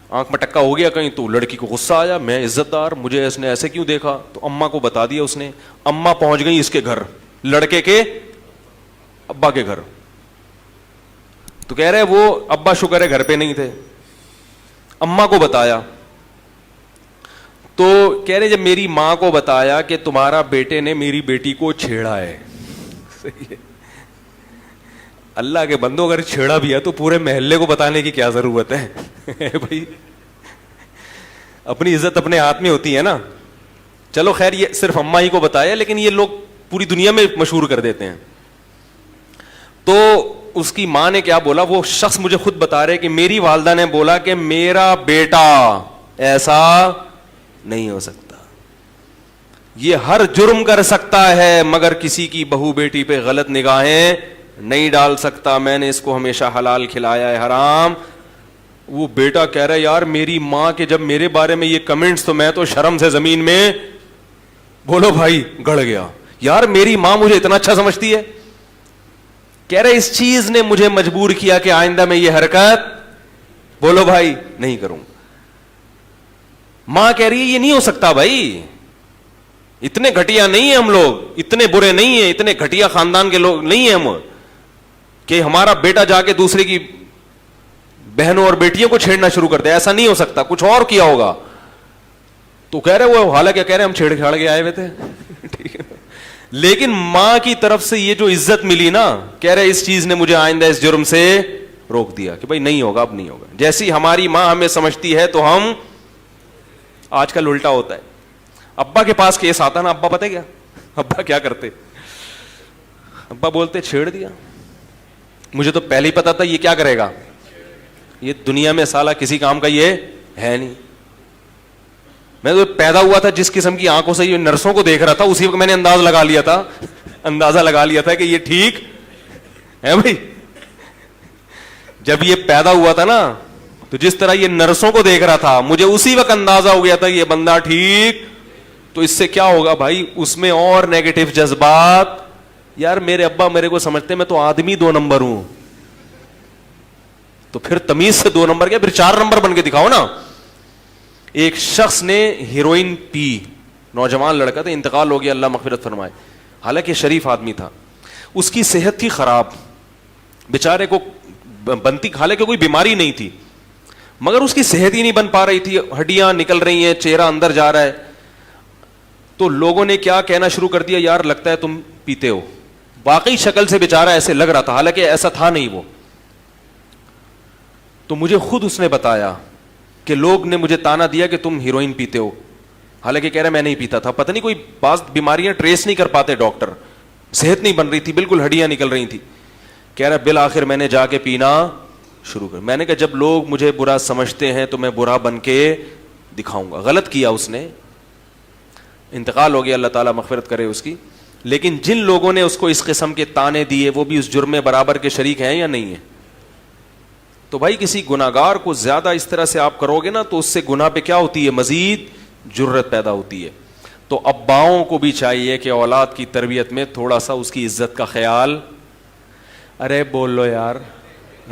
آنکھ میں ٹکا ہو گیا کہیں, تو لڑکی کو غصہ آیا, میں عزت دار, مجھے اس نے ایسے کیوں دیکھا, تو اماں کو بتا دیا اس نے. اماں پہنچ گئی اس کے گھر, لڑکے کے ابا کے گھر. تو کہہ رہے وہ ابا شکر ہے گھر پہ نہیں تھے, اماں کو بتایا. تو کہہ رہے جب میری ماں کو بتایا کہ تمہارا بیٹے نے میری بیٹی کو چھیڑا ہے, صحیح ہے, اللہ کے بندو اگر چھیڑا بھی ہے تو پورے محلے کو بتانے کی کیا ضرورت ہے بھائی, اپنی عزت اپنے ہاتھ میں ہوتی ہے نا. چلو خیر یہ صرف اماں ہی کو بتایا, لیکن یہ لوگ پوری دنیا میں مشہور کر دیتے ہیں. تو اس کی ماں نے کیا بولا, وہ شخص مجھے خود بتا رہے کہ میری والدہ نے بولا کہ میرا بیٹا ایسا نہیں ہو سکتا. یہ ہر جرم کر سکتا ہے مگر کسی کی بہو بیٹی پہ غلط نگاہیں نہیں ڈال سکتا. میں نے اس کو ہمیشہ حلال کھلایا ہے حرام. وہ بیٹا کہہ رہا ہے یار میری ماں کے جب میرے بارے میں یہ کمنٹس تو میں تو شرم سے زمین میں بولو بھائی گڑ گیا. یار میری ماں مجھے اتنا اچھا سمجھتی ہے. کہہ رہے اس چیز نے مجھے مجبور کیا کہ آئندہ میں یہ حرکت بولو بھائی نہیں کروں. ماں کہہ رہی ہے یہ نہیں ہو سکتا بھائی, اتنے گھٹیا نہیں ہیں ہم لوگ, اتنے برے نہیں ہیں, اتنے گھٹیا خاندان کے لوگ نہیں ہیں ہم کہ ہمارا بیٹا جا کے دوسرے کی بہنوں اور بیٹیوں کو چھیڑنا شروع کر دے. ایسا نہیں ہو سکتا, کچھ اور کیا ہوگا. تو کہہ رہے وہ حالانکہ کہہ رہے ہم چھیڑ چھاڑ کے آئے ہوئے تھے ٹھیک ہے, لیکن ماں کی طرف سے یہ جو عزت ملی نا, کہہ رہے اس چیز نے مجھے آئندہ اس جرم سے روک دیا کہ بھائی نہیں ہوگا, اب نہیں ہوگا. جیسی ہماری ماں ہمیں سمجھتی ہے تو ہم, آج کل الٹا ہوتا ہے. ابا کے پاس کیس آتا نا, ابا پتہ کیا ابا کیا کرتے, ابا بولتے چھیڑ دیا, مجھے تو پہلے ہی پتا تھا یہ کیا کرے گا, یہ دنیا میں سالہ کسی کام کا یہ ہے نہیں. میں تو پیدا ہوا تھا جس قسم کی آنکھوں سے یہ نرسوں کو دیکھ رہا تھا, اسی وقت میں نے اندازہ لگا لیا تھا کہ یہ ٹھیک ہے بھائی. جب یہ پیدا ہوا تھا نا تو جس طرح یہ نرسوں کو دیکھ رہا تھا مجھے اسی وقت اندازہ ہو گیا تھا یہ بندہ ٹھیک. تو اس سے کیا ہوگا بھائی, اس میں اور نیگیٹو جذبات. یار میرے ابا میرے کو سمجھتے میں تو آدمی 2 نمبر ہوں, تو پھر تمیز سے 2 نمبر کیا, پھر 4 نمبر بن کے دکھاؤ نا. ایک شخص نے ہیروئن پی, نوجوان لڑکا تھا, انتقال ہو گیا اللہ مغفرت فرمائے, حالانکہ شریف آدمی تھا. اس کی صحت تھی خراب, بیچارے کو بنتی, حالانکہ کوئی بیماری نہیں تھی مگر اس کی صحت ہی نہیں بن پا رہی تھی, ہڈیاں نکل رہی ہیں, چہرہ اندر جا رہا ہے. تو لوگوں نے کیا کہنا شروع کر دیا, یار لگتا ہے تم پیتے ہو. واقعی شکل سے بیچارہ ایسے لگ رہا تھا, حالانکہ ایسا تھا نہیں وہ. تو مجھے خود اس نے بتایا کہ لوگ نے مجھے تانا دیا کہ تم ہیروئن پیتے ہو, حالانکہ کہہ رہا میں نہیں پیتا تھا. پتہ نہیں کوئی بعض بیماریاں ٹریس نہیں کر پاتے ڈاکٹر, صحت نہیں بن رہی تھی, بالکل ہڈیاں نکل رہی تھی. کہہ رہا بالآخر میں نے جا کے پینا شروع کر. میں نے کہا جب لوگ مجھے برا سمجھتے ہیں تو میں برا بن کے دکھاؤں گا. غلط کیا اس نے, انتقال ہو گیا, اللہ تعالیٰ مغفرت کرے اس کی. لیکن جن لوگوں نے اس کو اس قسم کے تانے دیے وہ بھی اس جرم میں برابر کے شریک ہیں یا نہیں ہیں. تو بھائی کسی گناہگار کو زیادہ اس طرح سے آپ کرو گے نا تو اس سے گناہ پہ کیا ہوتی ہے, مزید جرت پیدا ہوتی ہے. تو اباؤں کو بھی چاہیے کہ اولاد کی تربیت میں تھوڑا سا اس کی عزت کا خیال, ارے بول لو یار,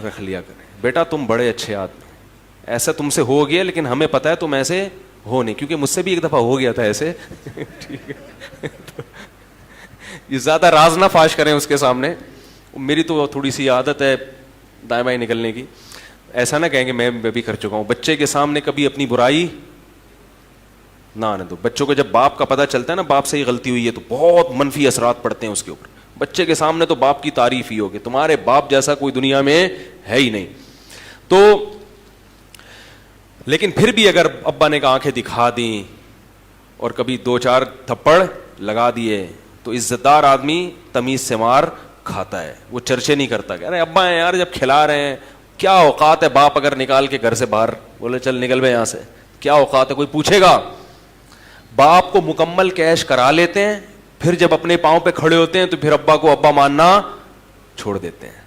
رکھ لیا کریں. بیٹا تم بڑے اچھے آدمی, ایسا تم سے ہو گیا لیکن ہمیں پتا ہے تم ایسے ہو نہیں, کیونکہ مجھ سے بھی ایک دفعہ ہو گیا تھا ایسے ٹھیک ہے. یہ زیادہ راز نہ فاش کریں اس کے سامنے. میری تو تھوڑی سی عادت ہے دائیں بائیں نکلنے کی. ایسا نہ کہیں کہ میں بھی کر چکا ہوں. بچے کے سامنے کبھی اپنی برائی نہ آنے دو. بچوں کو جب باپ کا پتہ چلتا ہے نا باپ سے ہی غلطی ہوئی ہے تو بہت منفی اثرات پڑتے ہیں اس کے اوپر. بچے کے سامنے تو باپ کی تعریف ہی ہوگی, تمہارے باپ جیسا کوئی دنیا میں ہے ہی نہیں. تو لیکن پھر بھی اگر ابا نے آنکھیں دکھا دیں اور کبھی 2-4 تھپڑ لگا دیے تو عزت دار آدمی تمیز سے مار کھاتا ہے, وہ چرچے نہیں کرتا کہ ارے ابا ہیں یار جب کھلا رہے ہیں, کیا اوقات ہے باپ اگر نکال کے گھر سے باہر بولے چل نکل بے یہاں سے, کیا اوقات ہے, کوئی پوچھے گا. باپ کو مکمل کیش کرا لیتے ہیں, پھر جب اپنے پاؤں پہ کھڑے ہوتے ہیں تو پھر ابا کو ابا ماننا چھوڑ دیتے ہیں.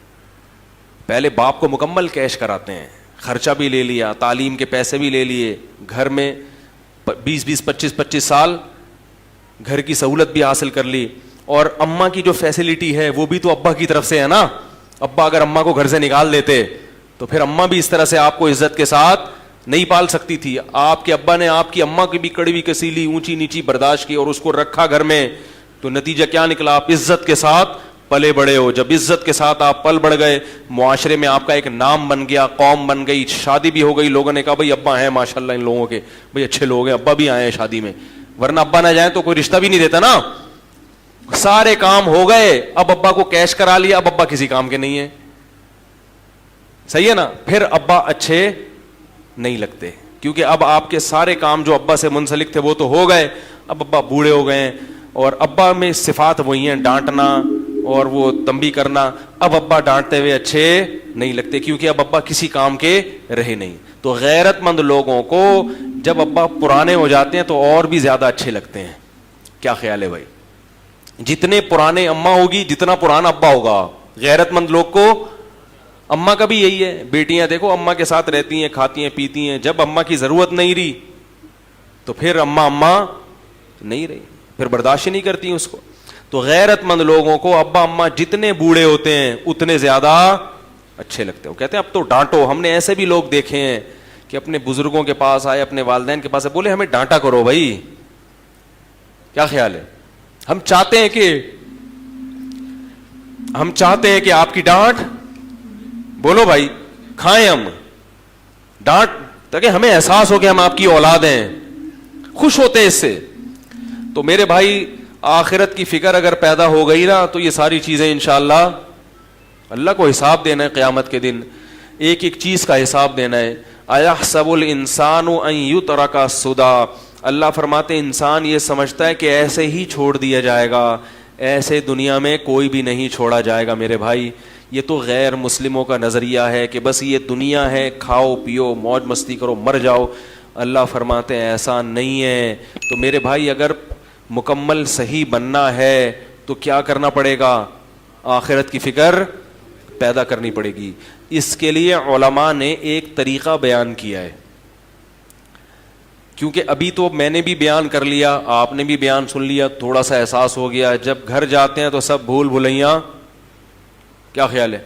پہلے باپ کو مکمل کیش کراتے ہیں, خرچہ بھی لے لیا, تعلیم کے پیسے بھی لے لیے, گھر میں 20-20 25-25 سال گھر کی سہولت بھی حاصل کر لی, اور اماں کی جو فیسلٹی ہے وہ بھی تو ابا کی طرف سے ہے نا. ابا اگر اماں کو گھر سے نکال دیتے تو پھر اماں بھی اس طرح سے آپ کو عزت کے ساتھ نہیں پال سکتی تھی. آپ کے ابا نے آپ کی اماں کی بھی کڑوی کسیلی اونچی نیچی برداشت کی اور اس کو رکھا گھر میں, تو نتیجہ کیا نکلا, آپ عزت کے ساتھ پلے بڑے ہو. جب عزت کے ساتھ آپ پل بڑھ گئے, معاشرے میں آپ کا ایک نام بن گیا, قوم بن گئی, شادی بھی ہو گئی, لوگوں نے کہا بھائی ابا ہیں ماشاءاللہ ان لوگوں کے, بھائی اچھے لوگ ہیں, ابا بھی آئے ہیں شادی میں, ورنہ ابا نہ جائیں تو کوئی رشتہ بھی نہیں دیتا نا. سارے کام ہو گئے, اب ابا کو کیش کرا لیا, اب ابا کسی کام کے نہیں ہے. صحیح ہے نا. پھر ابا اچھے نہیں لگتے کیونکہ اب آپ کے سارے کام جو ابا سے منسلک تھے وہ تو ہو گئے, اب ابا بوڑھے ہو گئے ہیں, اور ابا میں صفات وہی ہیں, ڈانٹنا اور وہ تنبیہ کرنا. اب ابا ڈانٹتے ہوئے اچھے نہیں لگتے کیونکہ اب ابا کسی کام کے رہے نہیں. تو غیرت مند لوگوں کو جب ابا پرانے ہو جاتے ہیں تو اور بھی زیادہ اچھے لگتے ہیں. کیا خیال ہے بھائی؟ جتنے پرانے اماں ہوگی جتنا پرانا ابا ہوگا. غیرت مند لوگ کو اماں کا بھی یہی ہے. بیٹیاں دیکھو اماں کے ساتھ رہتی ہیں, کھاتی ہیں, پیتی ہیں. جب اماں کی ضرورت نہیں رہی تو پھر اماں نہیں رہی, پھر برداشت نہیں کرتی اس کو. تو غیرت مند لوگوں کو ابا اماں جتنے بوڑھے ہوتے ہیں اتنے زیادہ اچھے لگتے ہیں. وہ کہتے ہیں اب تو ڈانٹو. ہم نے ایسے بھی لوگ دیکھے ہیں کہ اپنے بزرگوں کے پاس آئے, اپنے والدین کے پاس آئے, بولے ہمیں ڈانٹا کرو بھائی. کیا خیال ہے؟ ہم چاہتے ہیں کہ آپ کی ڈانٹ, بولو بھائی, کھائیں ہم ڈانٹ, تاکہ ہمیں احساس ہو کہ ہم آپ کی اولاد ہیں. خوش ہوتے ہیں اس سے. تو میرے بھائی آخرت کی فکر اگر پیدا ہو گئی نا تو یہ ساری چیزیں انشاءاللہ اللہ کو حساب دینا ہے قیامت کے دن. ایک ایک چیز کا حساب دینا ہے. اَيَحْسَبُ الْإِنسَانُ أَن يُتْرَكَ سُدًى. اللہ فرماتے ہیں انسان یہ سمجھتا ہے کہ ایسے ہی چھوڑ دیا جائے گا. ایسے دنیا میں کوئی بھی نہیں چھوڑا جائے گا میرے بھائی. یہ تو غیر مسلموں کا نظریہ ہے کہ بس یہ دنیا ہے, کھاؤ پیو موج مستی کرو مر جاؤ. اللہ فرماتے ہیں ایسا نہیں ہے. تو میرے بھائی اگر مکمل صحیح بننا ہے تو کیا کرنا پڑے گا؟ آخرت کی فکر پیدا کرنی پڑے گی. اس کے لیے علماء نے ایک طریقہ بیان کیا ہے. کیونکہ ابھی تو میں نے بھی بیان کر لیا, آپ نے بھی بیان سن لیا, تھوڑا سا احساس ہو گیا. جب گھر جاتے ہیں تو سب بھول بھلیاں. کیا خیال ہے؟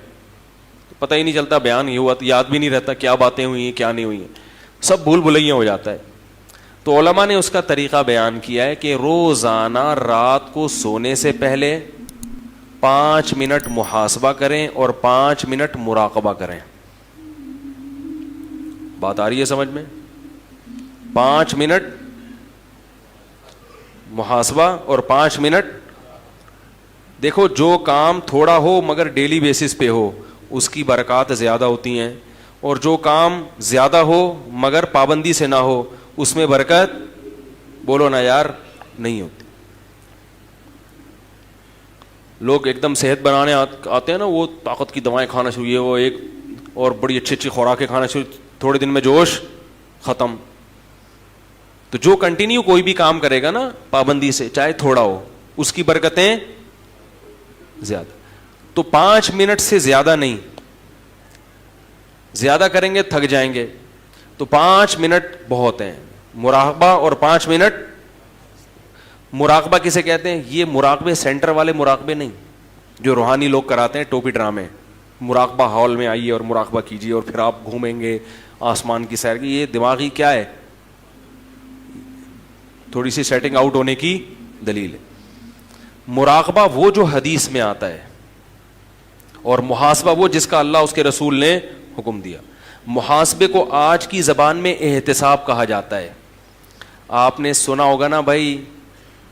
پتہ ہی نہیں چلتا, بیان یہ ہوا تو یاد بھی نہیں رہتا کیا باتیں ہوئی ہیں کیا نہیں ہوئی ہیں, سب بھول بھلیاں ہو جاتا ہے. تو علماء نے اس کا طریقہ بیان کیا ہے کہ روزانہ رات کو سونے سے پہلے 5 منٹ محاسبہ کریں اور 5 منٹ مراقبہ کریں. بات آ رہی ہے سمجھ میں؟ 5 منٹ محاسبہ اور 5 منٹ. دیکھو جو کام تھوڑا ہو مگر ڈیلی بیسس پہ ہو اس کی برکات زیادہ ہوتی ہیں, اور جو کام زیادہ ہو مگر پابندی سے نہ ہو اس میں برکت, بولو نا یار, نہیں ہوتی. لوگ ایک دم صحت بنانے آتے ہیں نا, وہ طاقت کی دوائیں کھانا شروع, یہ وہ ایک اور بڑی اچھی اچھی خوراکیں کھانا شروع, تھوڑے دن میں جوش ختم. تو جو کنٹینیو کوئی بھی کام کرے گا نا پابندی سے چاہے تھوڑا ہو اس کی برکتیں زیادہ. تو 5 منٹ سے زیادہ نہیں, زیادہ کریں گے تھک جائیں گے. تو 5 منٹ بہت ہیں. مراقبہ اور 5 منٹ. مراقبہ کسے کہتے ہیں؟ یہ مراقبے سینٹر والے مراقبے نہیں جو روحانی لوگ کراتے ہیں ٹوپی ڈرامے. مراقبہ ہال میں آئیے اور مراقبہ کیجیے اور پھر آپ گھومیں گے آسمان کی سیر کی. یہ دماغی کیا ہے, تھوڑی سی سیٹنگ آؤٹ ہونے کی دلیل ہے. مراقبہ وہ جو حدیث میں آتا ہے, اور محاسبہ وہ جس کا اللہ اس کے رسول نے حکم دیا. محاسبے کو آج کی زبان میں احتساب کہا جاتا ہے. آپ نے سنا ہوگا نا بھائی,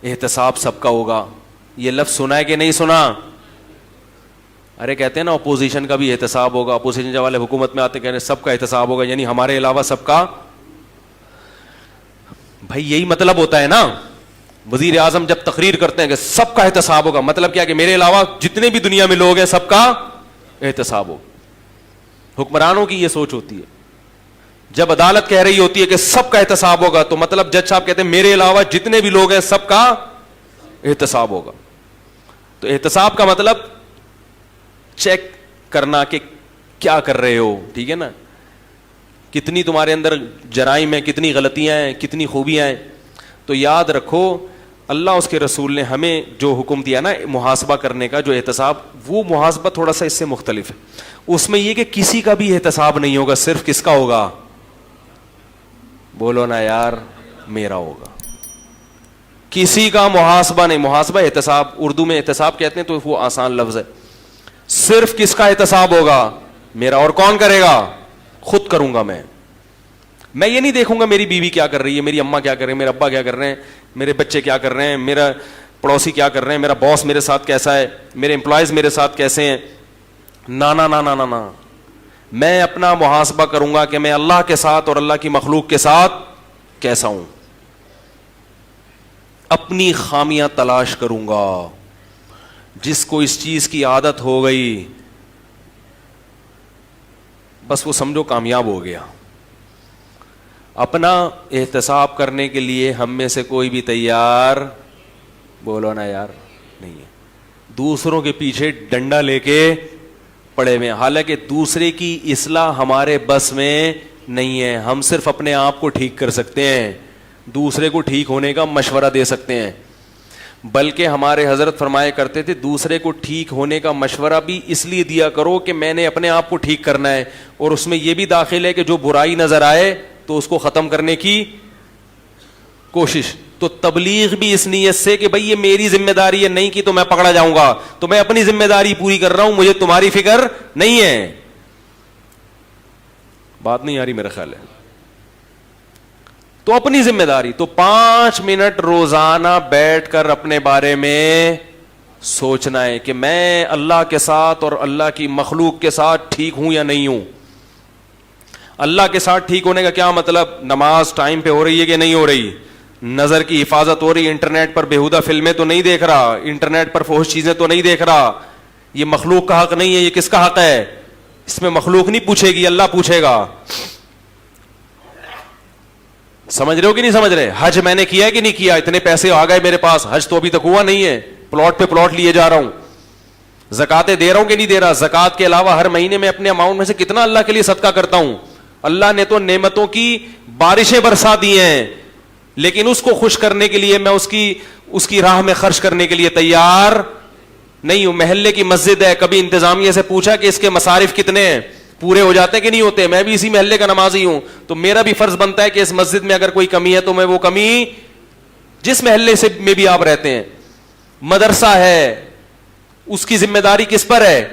احتساب سب کا ہوگا. یہ لفظ سنا ہے کہ نہیں سنا؟ ارے کہتے ہیں نا اپوزیشن کا بھی احتساب ہوگا. اپوزیشن جب والے حکومت میں آتے کہتے ہیں سب کا احتساب ہوگا, یعنی ہمارے علاوہ سب کا. بھائی یہی مطلب ہوتا ہے نا. وزیر اعظم جب تقریر کرتے ہیں کہ سب کا احتساب ہوگا, مطلب کیا کہ میرے علاوہ جتنے بھی دنیا میں لوگ ہیں سب کا احتساب ہوگا. حکمرانوں کی یہ سوچ ہوتی ہے. جب عدالت کہہ رہی ہوتی ہے کہ سب کا احتساب ہوگا تو مطلب جج صاحب کہتے ہیں میرے علاوہ جتنے بھی لوگ ہیں سب کا احتساب ہوگا. تو احتساب کا مطلب چیک کرنا کہ کیا کر رہے ہو, ٹھیک ہے نا, کتنی تمہارے اندر جرائم ہیں, کتنی غلطیاں ہیں, کتنی خوبیاں ہیں. تو یاد رکھو اللہ اس کے رسول نے ہمیں جو حکم دیا نا محاسبہ کرنے کا, جو احتساب, وہ محاسبہ تھوڑا سا اس سے مختلف ہے. اس میں یہ کہ کسی کا بھی احتساب نہیں ہوگا, صرف کس کا ہوگا؟ بولو نا یار, میرا ہوگا. کسی کا محاسبہ نہیں. محاسبہ احتساب, اردو میں احتساب کہتے ہیں تو وہ آسان لفظ ہے. صرف کس کا احتساب ہوگا؟ میرا. اور کون کرے گا؟ خود کروں گا میں. میں یہ نہیں دیکھوں گا میری بیوی کیا کر رہی ہے, میری اماں کیا کر رہے ہیں, میرے ابا کیا کر رہے ہیں, میرے بچے کیا کر رہے ہیں, میرا پڑوسی کیا کر رہے ہیں, میرا باس میرے ساتھ کیسا ہے, میرے امپلائیز میرے ساتھ کیسے ہیں. نا نا نا نا نا نا. میں اپنا محاسبہ کروں گا کہ میں اللہ کے ساتھ اور اللہ کی مخلوق کے ساتھ کیسا ہوں. اپنی خامیاں تلاش کروں گا. جس کو اس چیز کی عادت ہو گئی بس وہ سمجھو کامیاب ہو گیا. اپنا احتساب کرنے کے لیے ہم میں سے کوئی بھی تیار بولو نا یار نہیں ہے. دوسروں کے پیچھے ڈنڈا لے کے پڑے ہوئے, حالانکہ دوسرے کی اصلاح ہمارے بس میں نہیں ہے. ہم صرف اپنے آپ کو ٹھیک کر سکتے ہیں, دوسرے کو ٹھیک ہونے کا مشورہ دے سکتے ہیں. بلکہ ہمارے حضرت فرمایا کرتے تھے دوسرے کو ٹھیک ہونے کا مشورہ بھی اس لیے دیا کرو کہ میں نے اپنے آپ کو ٹھیک کرنا ہے, اور اس میں یہ بھی داخل ہے کہ جو برائی نظر آئے تو اس کو ختم کرنے کی کوشش. تو تبلیغ بھی اس نیت سے کہ بھئی یہ میری ذمہ داری ہے, نہیں کی تو میں پکڑا جاؤں گا, تو میں اپنی ذمہ داری پوری کر رہا ہوں, مجھے تمہاری فکر نہیں ہے. بات نہیں آ رہی میرا خیال ہے. تو اپنی ذمہ داری, تو 5 منٹ روزانہ بیٹھ کر اپنے بارے میں سوچنا ہے کہ میں اللہ کے ساتھ اور اللہ کی مخلوق کے ساتھ ٹھیک ہوں یا نہیں ہوں. اللہ کے ساتھ ٹھیک ہونے کا کیا مطلب؟ نماز ٹائم پہ ہو رہی ہے کہ نہیں ہو رہی, نظر کی حفاظت ہو رہی, انٹرنیٹ پر بےہودہ فلمیں تو نہیں دیکھ رہا, انٹرنیٹ پر فحش چیزیں تو نہیں دیکھ رہا. یہ مخلوق کا حق نہیں ہے, یہ کس کا حق ہے؟ اس میں مخلوق نہیں پوچھے گی, اللہ پوچھے گا. سمجھ رہے ہو کہ نہیں سمجھ رہے؟ حج میں نے کیا ہے کہ نہیں کیا؟ اتنے پیسے آ گئے میرے پاس, حج تو ابھی تک ہوا نہیں ہے, پلاٹ پہ پلاٹ لیے جا رہا ہوں. زکاتیں دے رہا ہوں کہ نہیں دے رہا؟ زکات کے علاوہ ہر مہینے میں اپنے اماؤنٹ میں سے کتنا اللہ کے لیے صدقہ کرتا ہوں. اللہ نے تو نعمتوں کی بارشیں برسا دی ہیں, لیکن اس کو خوش کرنے کے لیے میں اس کی راہ میں خرچ کرنے کے لیے تیار نہیں ہوں. محلے کی مسجد ہے, کبھی انتظامیہ سے پوچھا کہ اس کے مصارف کتنے ہیں, پورے ہو جاتے ہیں کہ نہیں ہوتے؟ میں بھی اسی محلے کا نمازی ہوں, تو میرا بھی فرض بنتا ہے کہ اس مسجد میں اگر کوئی کمی ہے تو میں وہ کمی, جس محلے سے میں بھی آپ رہتے ہیں, مدرسہ ہے اس کی ذمہ داری کس پر ہے؟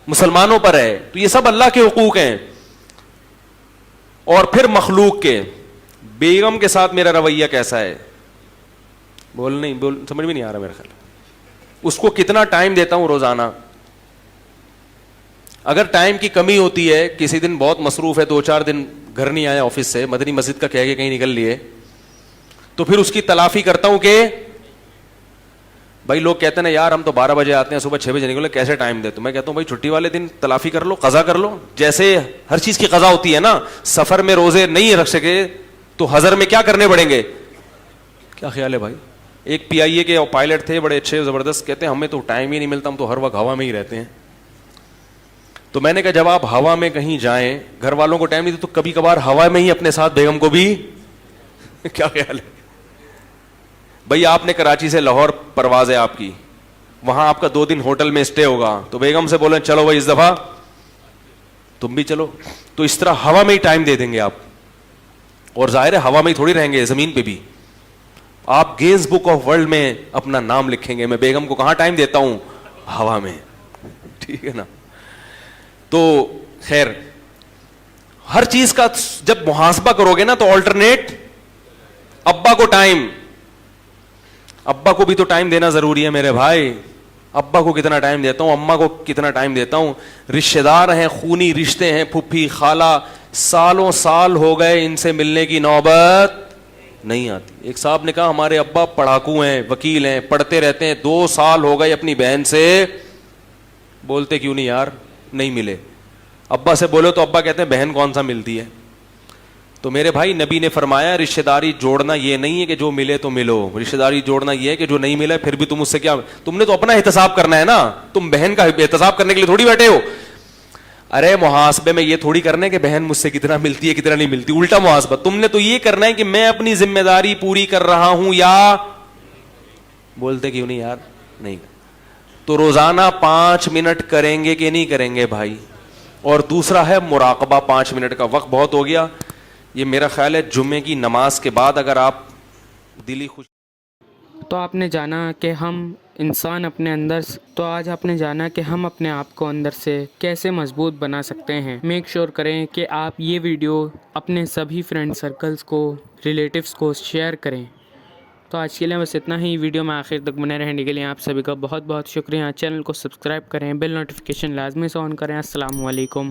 مسلمانوں پر ہے. تو یہ سب اللہ کے حقوق ہیں. اور پھر مخلوق کے, بیگم کے ساتھ میرا رویہ کیسا ہے؟ سمجھ میں نہیں آ رہا میرا خیال. اس کو کتنا ٹائم دیتا ہوں روزانہ؟ اگر ٹائم کی کمی ہوتی ہے, کسی دن بہت مصروف ہے, 2-4 دن گھر نہیں آیا آفس سے, مدنی مسجد کا کہہ کے کہیں نکل لیے, تو پھر اس کی تلافی کرتا ہوں کہ بھائی لوگ کہتے ہیں نا یار ہم تو 12 بجے آتے ہیں, صبح 6 بجے نکلے, کیسے ٹائم دے؟ تو میں کہتا ہوں بھائی چھٹی والے دن تلافی کر لو, قضا کر لو. جیسے ہر چیز کی قضا ہوتی ہے نا, سفر میں روزے نہیں رکھ سکے تو حضر میں کیا کرنے پڑیں گے؟ کیا خیال ہے بھائی؟ ایک PIA کے پائلٹ تھے بڑے اچھے زبردست, کہتے ہیں ہمیں تو ٹائم ہی نہیں ملتا, ہم تو ہر وقت ہوا میں ہی رہتے ہیں. تو میں نے کہا جب آپ ہوا میں کہیں جائیں, گھر والوں کو ٹائم نہیں تو کبھی کبھار ہوا میں ہی اپنے ساتھ بیگم کو بھی کیا خیال ہے بھائی؟ آپ نے کراچی سے لاہور پرواز ہے آپ کی, وہاں آپ کا 2 دن ہوٹل میں اسٹے ہوگا, تو بیگم سے بولیں چلو بھائی اس دفعہ تم بھی چلو, تو اس طرح ہوا میں ہی ٹائم دے دیں گے آپ. اور ظاہر ہے ہوا میں ہی تھوڑی رہیں گے, زمین پہ بھی. آپ گینز بک آف ورلڈ میں اپنا نام لکھیں گے, میں بیگم کو کہاں ٹائم دیتا ہوں؟ ہوا میں. ٹھیک ہے نا؟ تو خیر, ہر چیز کا جب محاسبہ کرو گے نا تو آلٹرنیٹ, ابا کو ٹائم, ابا کو بھی تو ٹائم دینا ضروری ہے میرے بھائی. ابا کو کتنا ٹائم دیتا ہوں, اماں کو کتنا ٹائم دیتا ہوں. رشتہ دار ہیں, خونی رشتے ہیں, پھپھی خالہ, سالوں سال ہو گئے ان سے ملنے کی نوبت نہیں آتی. ایک صاحب نے کہا ہمارے ابا پڑھاکو ہیں, وکیل ہیں, پڑھتے رہتے ہیں, 2 سال ہو گئے اپنی بہن سے بولتے کیوں نہیں یار, نہیں ملے. ابا سے بولو تو ابا کہتے ہیں بہن کون سا ملتی ہے. تو میرے بھائی نبی نے فرمایا رشتہ داری جوڑنا یہ نہیں ہے کہ جو ملے تو ملو, رشتہ داری جوڑنا یہ ہے کہ جو نہیں ملا پھر بھی تم اس سے کیا, تم نے تو اپنا احتساب کرنا ہے نا, تم بہن کا احتساب کرنے کے لیے تھوڑی بیٹھے ہو. ارے محاسبے میں یہ تھوڑی کرنا ہے کہ بہن مجھ سے کتنا ملتی ہے کتنا نہیں ملتی, الٹا محاسبہ. تم نے تو یہ کرنا ہے کہ میں اپنی ذمہ داری پوری کر رہا ہوں یا بولتے کیوں نہیں یار نہیں. تو روزانہ 5 منٹ کریں گے کہ نہیں کریں گے بھائی؟ اور دوسرا ہے مراقبہ. 5 منٹ کا وقت بہت ہو گیا. یہ میرا خیال ہے جمعے کی نماز کے بعد اگر آپ دلی خوش. تو آپ نے جانا کہ ہم انسان اپنے اندر تو آج آپ نے جانا کہ ہم اپنے آپ کو اندر سے کیسے مضبوط بنا سکتے ہیں. میک شور کریں کہ آپ یہ ویڈیو اپنے سبھی فرینڈ سرکلز کو, ریلیٹیوز کو شیئر کریں. تو آج کے لیے بس اتنا ہی. ویڈیو میں آخر تک بنے رہنے کے لیے آپ سبھی کا بہت بہت شکریہ. چینل کو سبسکرائب کریں, بیل نوٹیفیکیشن لازمی سے آن کریں. السلام علیکم.